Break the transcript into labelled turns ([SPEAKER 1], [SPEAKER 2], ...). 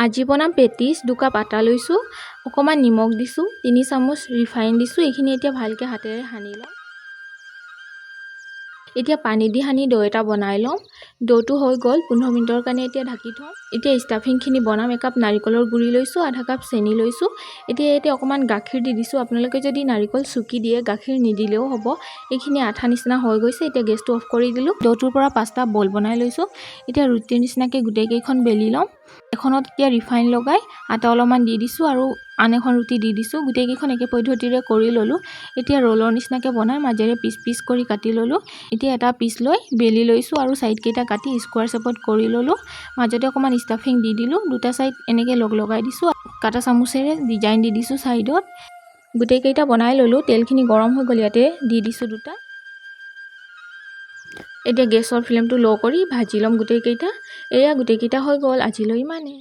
[SPEAKER 1] আজি বনাম patties 2 cup আটা লৈছোঁ অকমান নিমখ দিছোঁ 3 চামুচ ৰিফাইন দিছোঁ এইখিনি এতিয়া ভালকে হাতেৰে সানি লম এতিয়া পানী দি সানি ডো এটা বনাই লম ডোটো হৈ গল 15 মিনিটৰ কাৰণে এতিয়া ঢাকি থম এতিয়া ষ্টাফিং খিনি বনাম 1 কাপ নাৰিকলৰ গুৰি লৈছোঁ আধা কাপ চেনি লৈছোঁ এতিয়া অকমান গাখীৰ দি দিছোঁ আপোনালোকে যদি নাৰিকল চুকি দিয়ে গাখীৰ নিদিলেও হ'ব এইখিনি আঠা নিচিনা হৈ গৈছে এতিয়া গেছটো অফ কৰি দিলোঁ ডোটোৰ পৰা পাঁচটা বল বনাই লৈছোঁ এতিয়া ৰুটিৰ নিচিনাকে গুটেই কেইখন বেলি লম এখনত এতিয়া ৰিফাইন লগাই আটা অলপমান দি দিছোঁ আৰু আন এখন ৰুটি দি দিছোঁ গুটেই কেইখন একে পদ্ধতিৰে কৰি ললো এতিয়া ৰোলৰ নিচিনাকে বনাই মাজেৰে পিচ পিচ কৰি কাটি ললো এতিয়া এটা পিচ লৈ বেলি লৈছোঁ আৰু সাইড কেইটা কাটি স্কোয়াৰ শেপত কৰি ললো মাজতে অকমান ষ্টাফিং দি দিলোঁ দুটা সাইড এনেকে লগাই দিছোঁ কাটা চামুচেৰে ডিজাইন দি দিছোঁ সাইডত গুটেই কেইটা বনাই ললো তেলখিনি গৰম হৈ গল ইয়াতে দি দিছোঁ দুটা এতিয়া গেছৰ ফ্লেমটো লো কৰি ভাজি লম গুটেই কেইটা হৈ গল আজিলৈ ইমানে